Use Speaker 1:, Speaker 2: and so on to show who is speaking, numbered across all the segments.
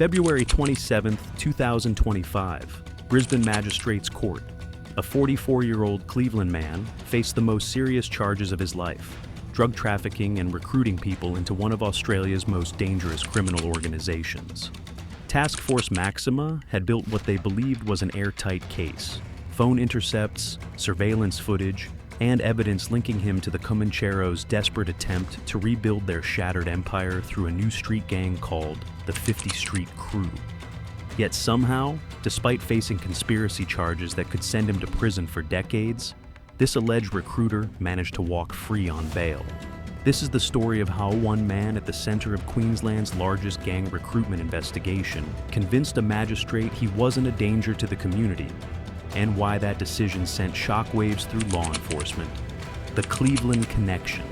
Speaker 1: February 27, 2025, Brisbane Magistrates Court. A 44-year-old Cleveland man faced the most serious charges of his life: drug trafficking and recruiting people into one of Australia's most dangerous criminal organizations. Taskforce Maxima had built what they believed was an airtight case: phone intercepts, surveillance footage, and evidence linking him to the Comancheros' desperate attempt to rebuild their shattered empire through a new street gang called the 50 Street Crew. Yet somehow, despite facing conspiracy charges that could send him to prison for decades, this alleged recruiter managed to walk free on bail. This is the story of how one man at the center of Queensland's largest gang recruitment investigation convinced a magistrate he wasn't a danger to the community, and why that decision sent shockwaves through law enforcement. The Cleveland Connection.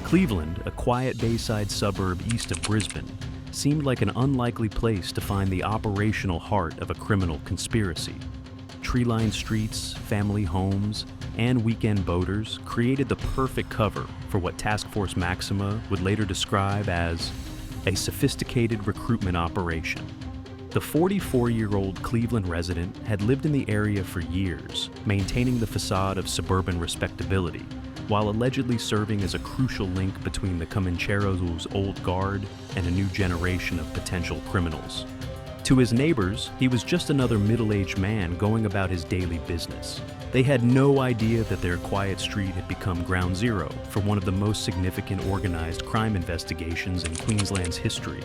Speaker 1: Cleveland, a quiet bayside suburb east of Brisbane, seemed like an unlikely place to find the operational heart of a criminal conspiracy. Tree-lined streets, family homes, and weekend boaters created the perfect cover for what Taskforce Maxima would later describe as a sophisticated recruitment operation. The 44-year-old Cleveland resident had lived in the area for years, maintaining the facade of suburban respectability, while allegedly serving as a crucial link between the Comancheros' old guard and a new generation of potential criminals. To his neighbors, he was just another middle-aged man going about his daily business. They had no idea that their quiet street had become ground zero for one of the most significant organized crime investigations in Queensland's history.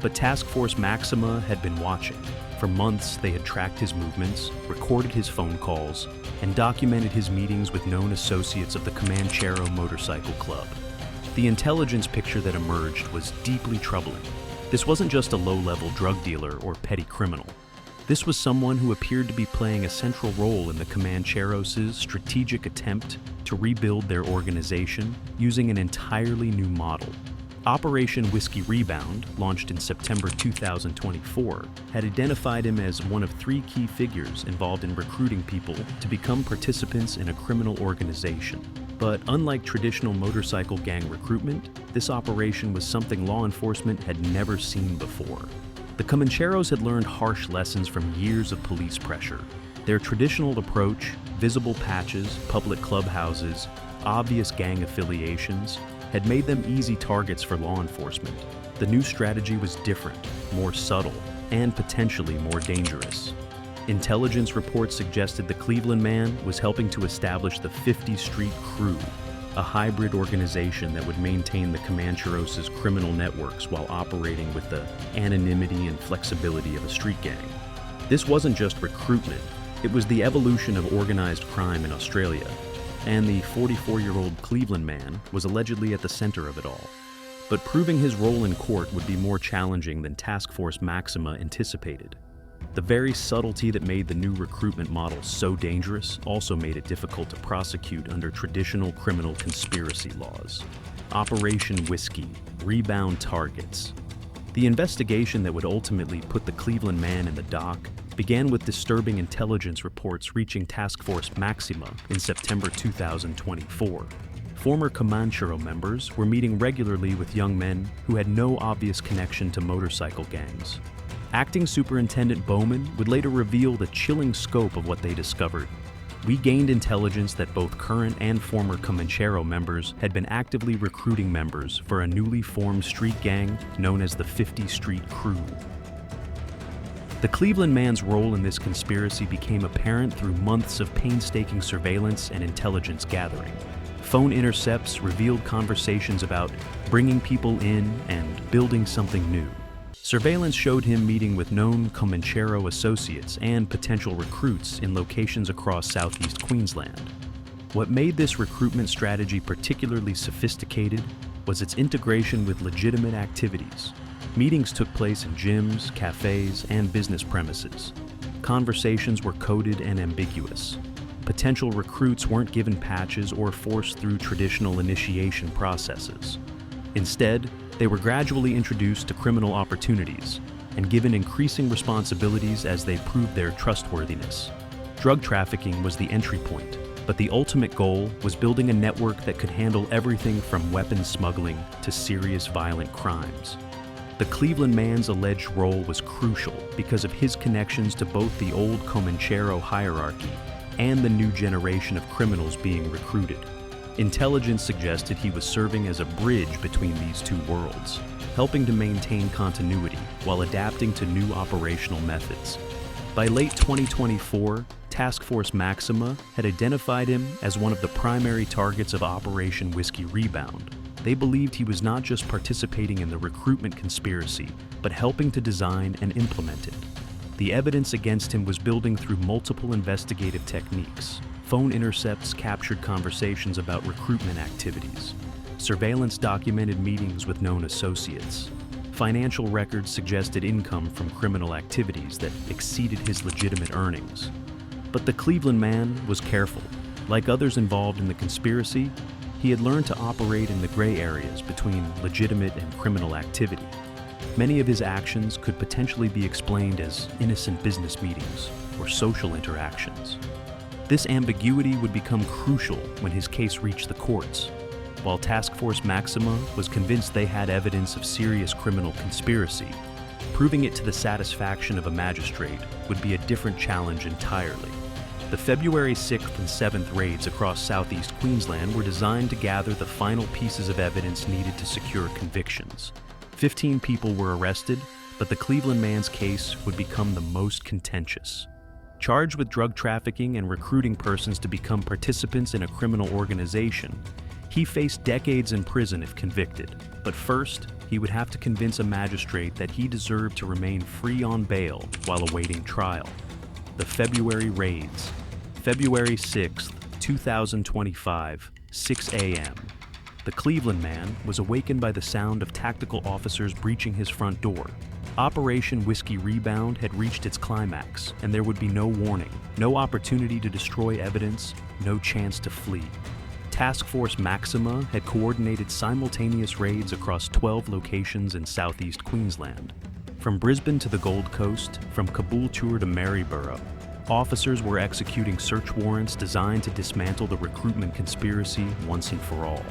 Speaker 1: But Taskforce Maxima had been watching. For months, they had tracked his movements, recorded his phone calls, and documented his meetings with known associates of the Comanchero Motorcycle Club. The intelligence picture that emerged was deeply troubling. This wasn't just a low-level drug dealer or petty criminal. This was someone who appeared to be playing a central role in the Comancheros' strategic attempt to rebuild their organization using an entirely new model. Operation Whiskey Rebound, launched in September 2024, had identified him as one of 3 key figures involved in recruiting people to become participants in a criminal organization. But unlike traditional motorcycle gang recruitment, this operation was something law enforcement had never seen before. The Comancheros had learned harsh lessons from years of police pressure. Their traditional approach, visible patches, public clubhouses, obvious gang affiliations, had made them easy targets for law enforcement. The new strategy was different, more subtle, and potentially more dangerous. Intelligence reports suggested the Cleveland man was helping to establish the 50 Street Crew, a hybrid organization that would maintain the Comancheros' criminal networks while operating with the anonymity and flexibility of a street gang. This wasn't just recruitment, it was the evolution of organized crime in Australia, and the 44-year-old Cleveland man was allegedly at the center of it all. But proving his role in court would be more challenging than Taskforce Maxima anticipated. The very subtlety that made the new recruitment model so dangerous also made it difficult to prosecute under traditional criminal conspiracy laws. Operation Whiskey, Rebound targets. The investigation that would ultimately put the Cleveland man in the dock began with disturbing intelligence reports reaching Taskforce Maxima in September 2024. Former Comanchero members were meeting regularly with young men who had no obvious connection to motorcycle gangs. Acting Superintendent Bowman would later reveal the chilling scope of what they discovered. We gained intelligence that both current and former Comanchero members had been actively recruiting members for a newly formed street gang known as the 50 Street Crew. The Cleveland man's role in this conspiracy became apparent through months of painstaking surveillance and intelligence gathering. Phone intercepts revealed conversations about bringing people in and building something new. Surveillance showed him meeting with known Comanchero associates and potential recruits in locations across southeast Queensland. What made this recruitment strategy particularly sophisticated was its integration with legitimate activities. Meetings took place in gyms, cafes, and business premises. Conversations were coded and ambiguous. Potential recruits weren't given patches or forced through traditional initiation processes. Instead, they were gradually introduced to criminal opportunities and given increasing responsibilities as they proved their trustworthiness. Drug trafficking was the entry point, but the ultimate goal was building a network that could handle everything from weapons smuggling to serious violent crimes. The Cleveland man's alleged role was crucial because of his connections to both the old Comanchero hierarchy and the new generation of criminals being recruited. Intelligence suggested he was serving as a bridge between these two worlds, helping to maintain continuity while adapting to new operational methods. By late 2024, Taskforce Maxima had identified him as one of the primary targets of Operation Whiskey Rebound. They believed he was not just participating in the recruitment conspiracy, but helping to design and implement it. The evidence against him was building through multiple investigative techniques. Phone intercepts captured conversations about recruitment activities. Surveillance documented meetings with known associates. Financial records suggested income from criminal activities that exceeded his legitimate earnings. But the Cleveland man was careful. Like others involved in the conspiracy, he had learned to operate in the gray areas between legitimate and criminal activity. Many of his actions could potentially be explained as innocent business meetings or social interactions. This ambiguity would become crucial when his case reached the courts. While Taskforce Maxima was convinced they had evidence of serious criminal conspiracy, proving it to the satisfaction of a magistrate would be a different challenge entirely. The February 6th and 7th raids across southeast Queensland were designed to gather the final pieces of evidence needed to secure convictions. 15 people were arrested, but the Cleveland man's case would become the most contentious. Charged with drug trafficking and recruiting persons to become participants in a criminal organization, he faced decades in prison if convicted. But first, he would have to convince a magistrate that he deserved to remain free on bail while awaiting trial. The February raids. February 6th, 2025, 6 a.m. The Cleveland man was awakened by the sound of tactical officers breaching his front door. Operation Whiskey Rebound had reached its climax, and there would be no warning, no opportunity to destroy evidence, no chance to flee. Taskforce Maxima had coordinated simultaneous raids across 12 locations in southeast Queensland. From Brisbane to the Gold Coast, from Caboolture to Maryborough, officers were executing search warrants designed to dismantle the recruitment conspiracy once and for all.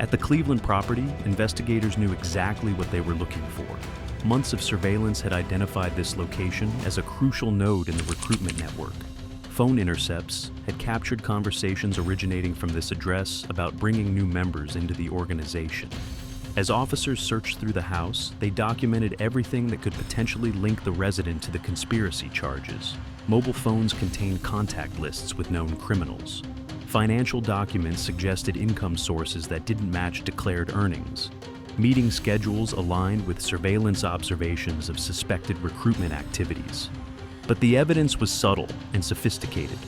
Speaker 1: At the Cleveland property, investigators knew exactly what they were looking for. Months of surveillance had identified this location as a crucial node in the recruitment network. Phone intercepts had captured conversations originating from this address about bringing new members into the organization. As officers searched through the house, they documented everything that could potentially link the resident to the conspiracy charges. Mobile phones contained contact lists with known criminals. Financial documents suggested income sources that didn't match declared earnings. Meeting schedules aligned with surveillance observations of suspected recruitment activities. But the evidence was subtle and sophisticated.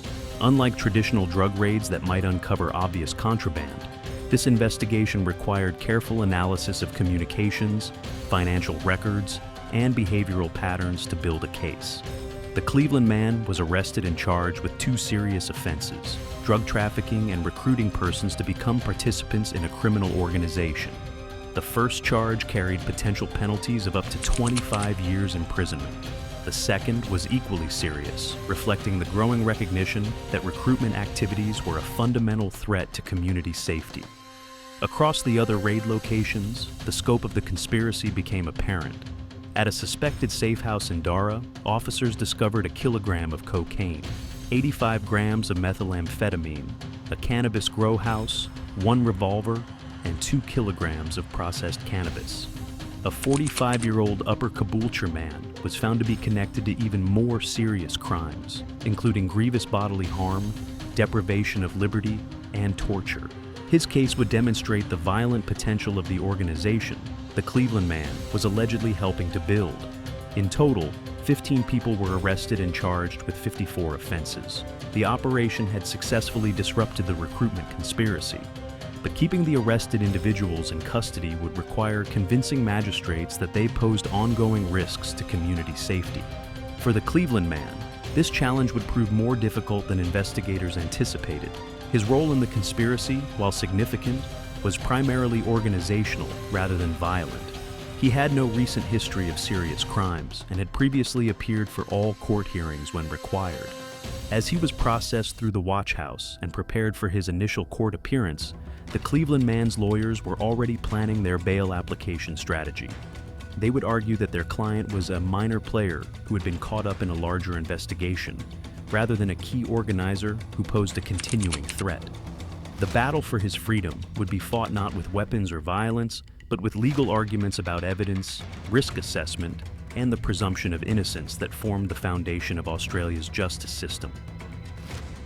Speaker 1: Unlike traditional drug raids that might uncover obvious contraband, this investigation required careful analysis of communications, financial records, and behavioral patterns to build a case. The Cleveland man was arrested and charged with 2 serious offenses: drug trafficking and recruiting persons to become participants in a criminal organization. The first charge carried potential penalties of up to 25 years imprisonment. The second was equally serious, reflecting the growing recognition that recruitment activities were a fundamental threat to community safety. Across the other raid locations, the scope of the conspiracy became apparent. At a suspected safe house in Dara, officers discovered a kilogram of cocaine, 85 grams of methamphetamine, a cannabis grow house, 1 revolver, and 2 kilograms of processed cannabis. A 45-year-old Upper Caboolture man was found to be connected to even more serious crimes, including grievous bodily harm, deprivation of liberty, and torture. His case would demonstrate the violent potential of the organization the Cleveland man was allegedly helping to build. In total, 15 people were arrested and charged with 54 offenses. The operation had successfully disrupted the recruitment conspiracy. But keeping the arrested individuals in custody would require convincing magistrates that they posed ongoing risks to community safety. For the Cleveland man, this challenge would prove more difficult than investigators anticipated. His role in the conspiracy, while significant, was primarily organizational rather than violent. He had no recent history of serious crimes and had previously appeared for all court hearings when required. As he was processed through the watch house and prepared for his initial court appearance, the Cleveland man's lawyers were already planning their bail application strategy. They would argue that their client was a minor player who had been caught up in a larger investigation, rather than a key organizer who posed a continuing threat. The battle for his freedom would be fought not with weapons or violence, but with legal arguments about evidence, risk assessment, and the presumption of innocence that formed the foundation of Australia's justice system.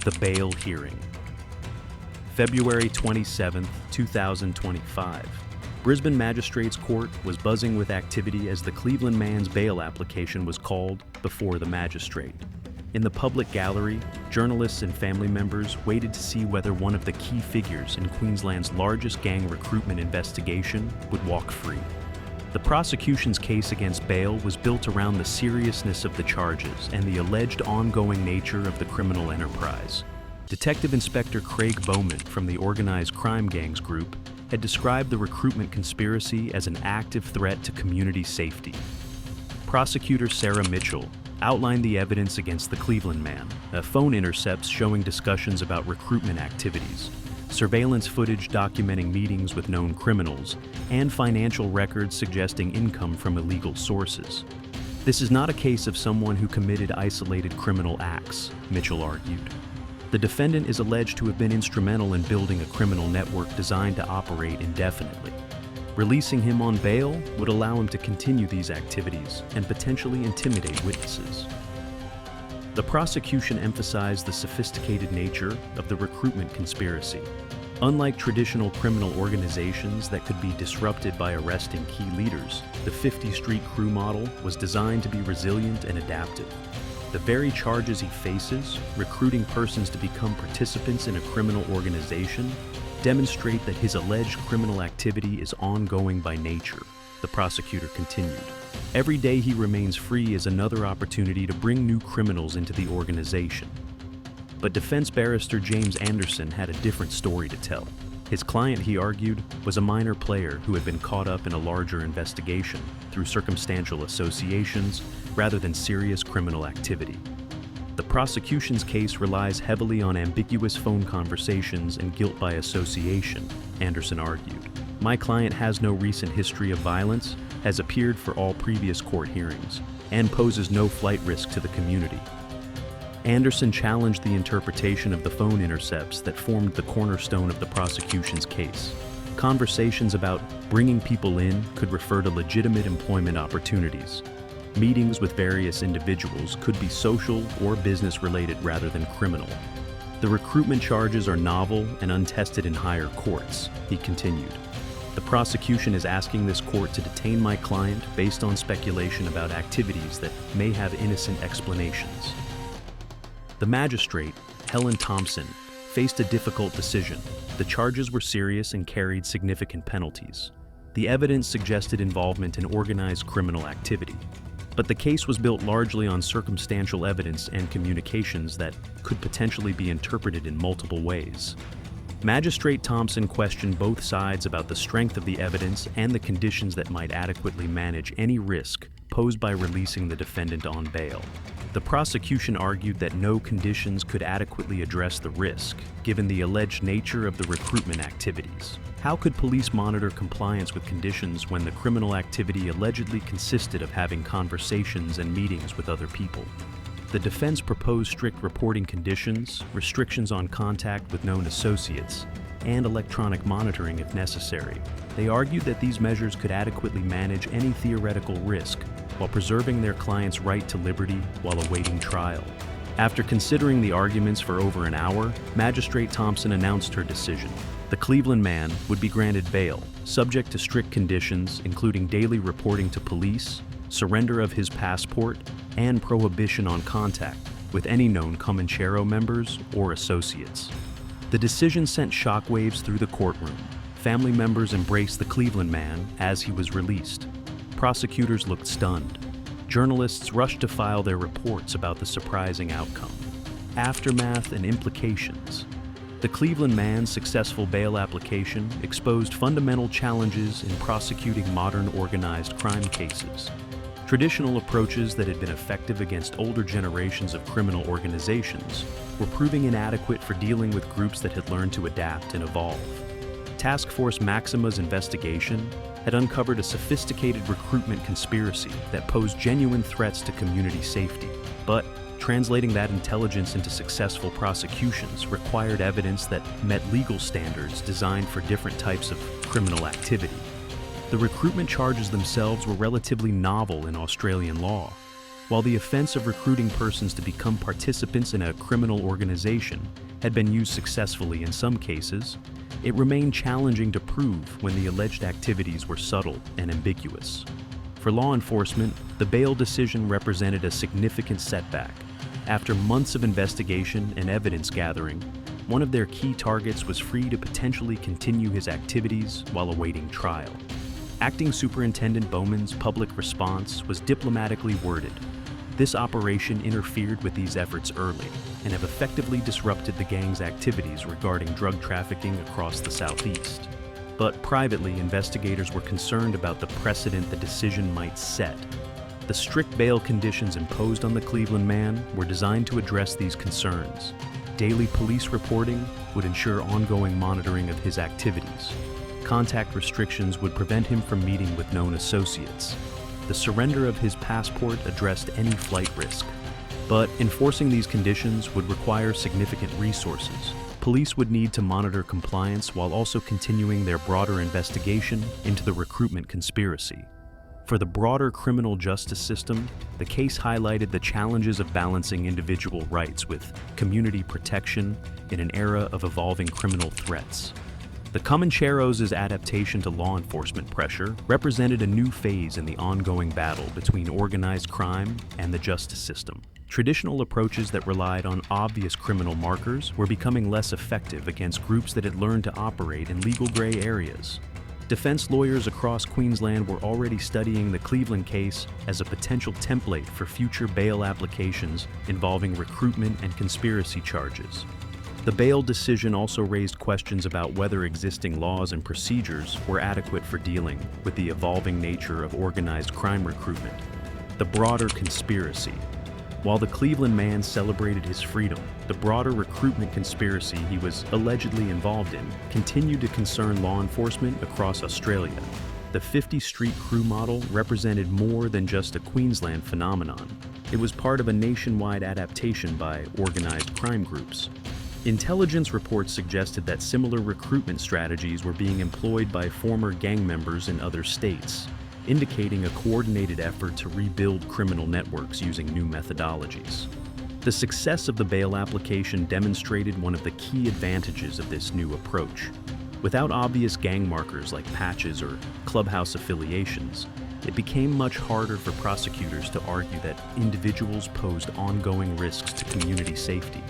Speaker 1: The bail hearing. February 27, 2025. Brisbane Magistrates Court was buzzing with activity as the Cleveland man's bail application was called before the magistrate. In the public gallery, journalists and family members waited to see whether one of the key figures in Queensland's largest gang recruitment investigation would walk free. The prosecution's case against bail was built around the seriousness of the charges and the alleged ongoing nature of the criminal enterprise. Detective Inspector Craig Bowman from the Organised Crime Gangs Group had described the recruitment conspiracy as an active threat to community safety. Prosecutor Sarah Mitchell outlined the evidence against the Cleveland man, phone intercepts showing discussions about recruitment activities, surveillance footage documenting meetings with known criminals, and financial records suggesting income from illegal sources. This is not a case of someone who committed isolated criminal acts, Mitchell argued. The defendant is alleged to have been instrumental in building a criminal network designed to operate indefinitely. Releasing him on bail would allow him to continue these activities and potentially intimidate witnesses. The prosecution emphasized the sophisticated nature of the recruitment conspiracy. Unlike traditional criminal organizations that could be disrupted by arresting key leaders, the 50 Street Crew model was designed to be resilient and adaptive. The very charges he faces, recruiting persons to become participants in a criminal organization, demonstrate that his alleged criminal activity is ongoing by nature, the prosecutor continued. Every day he remains free is another opportunity to bring new criminals into the organization. But defense barrister James Anderson had a different story to tell. His client, he argued, was a minor player who had been caught up in a larger investigation through circumstantial associations rather than serious criminal activity. The prosecution's case relies heavily on ambiguous phone conversations and guilt by association, Anderson argued. My client has no recent history of violence, has appeared for all previous court hearings, and poses no flight risk to the community. Anderson challenged the interpretation of the phone intercepts that formed the cornerstone of the prosecution's case. Conversations about bringing people in could refer to legitimate employment opportunities. Meetings with various individuals could be social or business-related rather than criminal. The recruitment charges are novel and untested in higher courts, he continued. The prosecution is asking this court to detain my client based on speculation about activities that may have innocent explanations. The magistrate, Helen Thompson, faced a difficult decision. The charges were serious and carried significant penalties. The evidence suggested involvement in organized criminal activity. But the case was built largely on circumstantial evidence and communications that could potentially be interpreted in multiple ways. Magistrate Thompson questioned both sides about the strength of the evidence and the conditions that might adequately manage any risk posed by releasing the defendant on bail. The prosecution argued that no conditions could adequately address the risk, given the alleged nature of the recruitment activities. How could police monitor compliance with conditions when the criminal activity allegedly consisted of having conversations and meetings with other people? The defense proposed strict reporting conditions, restrictions on contact with known associates, and electronic monitoring if necessary. They argued that these measures could adequately manage any theoretical risk while preserving their client's right to liberty while awaiting trial. After considering the arguments for over an hour, Magistrate Thompson announced her decision. The Cleveland man would be granted bail, subject to strict conditions including daily reporting to police, surrender of his passport, and prohibition on contact with any known Comancheros members or associates. The decision sent shockwaves through the courtroom. Family members embraced the Cleveland man as he was released. Prosecutors looked stunned. Journalists rushed to file their reports about the surprising outcome. Aftermath and implications. The Cleveland man's successful bail application exposed fundamental challenges in prosecuting modern organized crime cases. Traditional approaches that had been effective against older generations of criminal organizations were proving inadequate for dealing with groups that had learned to adapt and evolve. Taskforce Maxima's investigation had uncovered a sophisticated recruitment conspiracy that posed genuine threats to community safety. But translating that intelligence into successful prosecutions required evidence that met legal standards designed for different types of criminal activity. The recruitment charges themselves were relatively novel in Australian law. While the offense of recruiting persons to become participants in a criminal organization had been used successfully in some cases, it remained challenging to prove when the alleged activities were subtle and ambiguous. For law enforcement, the bail decision represented a significant setback. After months of investigation and evidence gathering, one of their key targets was free to potentially continue his activities while awaiting trial. Acting Superintendent Bowman's public response was diplomatically worded. This operation interfered with these efforts early and have effectively disrupted the gang's activities regarding drug trafficking across the southeast. But privately, investigators were concerned about the precedent the decision might set. The strict bail conditions imposed on the Cleveland man were designed to address these concerns. Daily police reporting would ensure ongoing monitoring of his activities. Contact restrictions would prevent him from meeting with known associates. The surrender of his passport addressed any flight risk. But enforcing these conditions would require significant resources. Police would need to monitor compliance while also continuing their broader investigation into the recruitment conspiracy. For the broader criminal justice system, the case highlighted the challenges of balancing individual rights with community protection in an era of evolving criminal threats. The Comancheros' adaptation to law enforcement pressure represented a new phase in the ongoing battle between organized crime and the justice system. Traditional approaches that relied on obvious criminal markers were becoming less effective against groups that had learned to operate in legal gray areas. Defense lawyers across Queensland were already studying the Cleveland case as a potential template for future bail applications involving recruitment and conspiracy charges. The bail decision also raised questions about whether existing laws and procedures were adequate for dealing with the evolving nature of organized crime recruitment. The broader conspiracy. While the Cleveland man celebrated his freedom, the broader recruitment conspiracy he was allegedly involved in continued to concern law enforcement across Australia. The 50 Street Crew model represented more than just a Queensland phenomenon. It was part of a nationwide adaptation by organized crime groups. Intelligence reports suggested that similar recruitment strategies were being employed by former gang members in other states, indicating a coordinated effort to rebuild criminal networks using new methodologies. The success of the bail application demonstrated one of the key advantages of this new approach. Without obvious gang markers like patches or clubhouse affiliations, it became much harder for prosecutors to argue that individuals posed ongoing risks to community safety.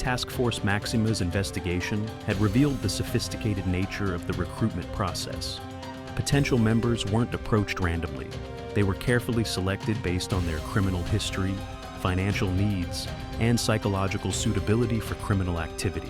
Speaker 1: Taskforce Maxima's investigation had revealed the sophisticated nature of the recruitment process. Potential members weren't approached randomly. They were carefully selected based on their criminal history, financial needs, and psychological suitability for criminal activity.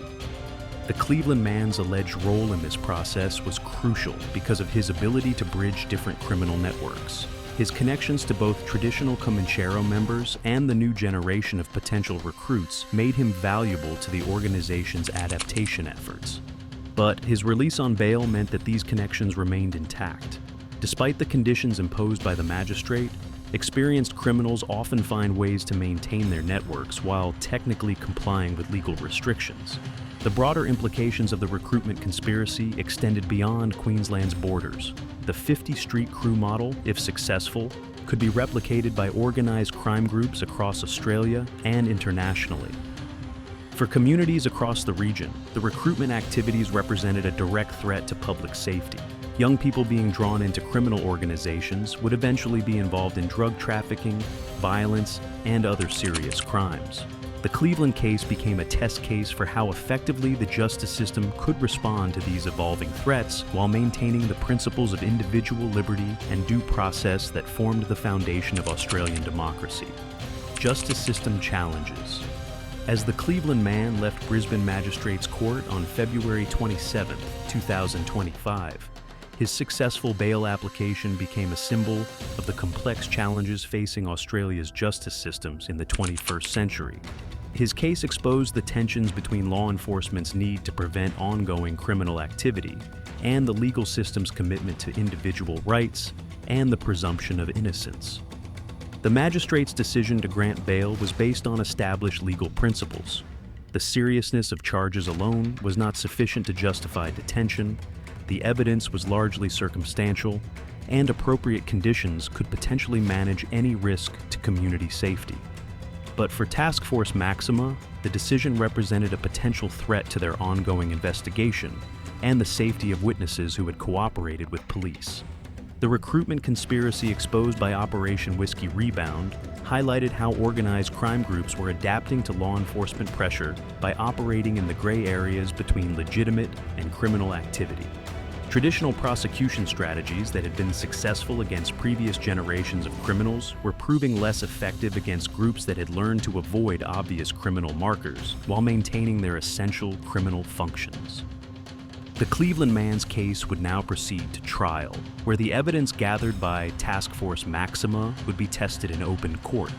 Speaker 1: The Cleveland man's alleged role in this process was crucial because of his ability to bridge different criminal networks. His connections to both traditional Comanchero members and the new generation of potential recruits made him valuable to the organization's adaptation efforts. But his release on bail meant that these connections remained intact. Despite the conditions imposed by the magistrate, experienced criminals often find ways to maintain their networks while technically complying with legal restrictions. The broader implications of the recruitment conspiracy extended beyond Queensland's borders. The 50 Street Crew model, if successful, could be replicated by organized crime groups across Australia and internationally. For communities across the region, the recruitment activities represented a direct threat to public safety. Young people being drawn into criminal organizations would eventually be involved in drug trafficking, violence, and other serious crimes. The Cleveland case became a test case for how effectively the justice system could respond to these evolving threats while maintaining the principles of individual liberty and due process that formed the foundation of Australian democracy. Justice system challenges. As the Cleveland man left Brisbane Magistrates Court on February 27, 2025, his successful bail application became a symbol of the complex challenges facing Australia's justice systems in the 21st century. His case exposed the tensions between law enforcement's need to prevent ongoing criminal activity and the legal system's commitment to individual rights and the presumption of innocence. The magistrate's decision to grant bail was based on established legal principles. The seriousness of charges alone was not sufficient to justify detention, the evidence was largely circumstantial, and appropriate conditions could potentially manage any risk to community safety. But for Taskforce Maxima, the decision represented a potential threat to their ongoing investigation and the safety of witnesses who had cooperated with police. The recruitment conspiracy exposed by Operation Whiskey Rebound highlighted how organized crime groups were adapting to law enforcement pressure by operating in the gray areas between legitimate and criminal activity. Traditional prosecution strategies that had been successful against previous generations of criminals were proving less effective against groups that had learned to avoid obvious criminal markers while maintaining their essential criminal functions. The Cleveland man's case would now proceed to trial, where the evidence gathered by Taskforce Maxima would be tested in open court.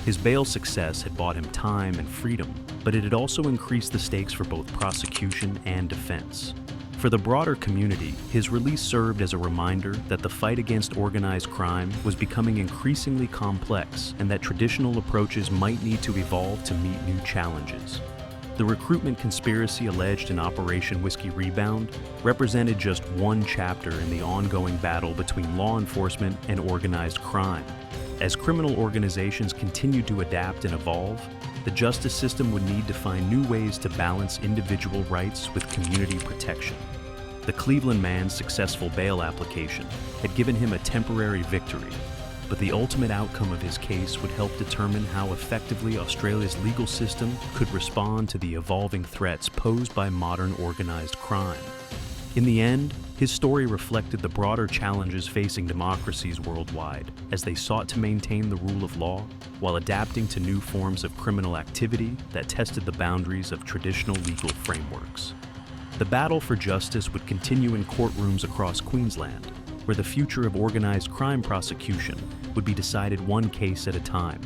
Speaker 1: His bail success had bought him time and freedom, but it had also increased the stakes for both prosecution and defense. For the broader community, his release served as a reminder that the fight against organized crime was becoming increasingly complex and that traditional approaches might need to evolve to meet new challenges. The recruitment conspiracy alleged in Operation Whiskey Rebound represented just one chapter in the ongoing battle between law enforcement and organized crime. As criminal organizations continued to adapt and evolve, the justice system would need to find new ways to balance individual rights with community protection. The Cleveland man's successful bail application had given him a temporary victory, but the ultimate outcome of his case would help determine how effectively Australia's legal system could respond to the evolving threats posed by modern organized crime. In the end, his story reflected the broader challenges facing democracies worldwide as they sought to maintain the rule of law while adapting to new forms of criminal activity that tested the boundaries of traditional legal frameworks. The battle for justice would continue in courtrooms across Queensland, where the future of organized crime prosecution would be decided one case at a time.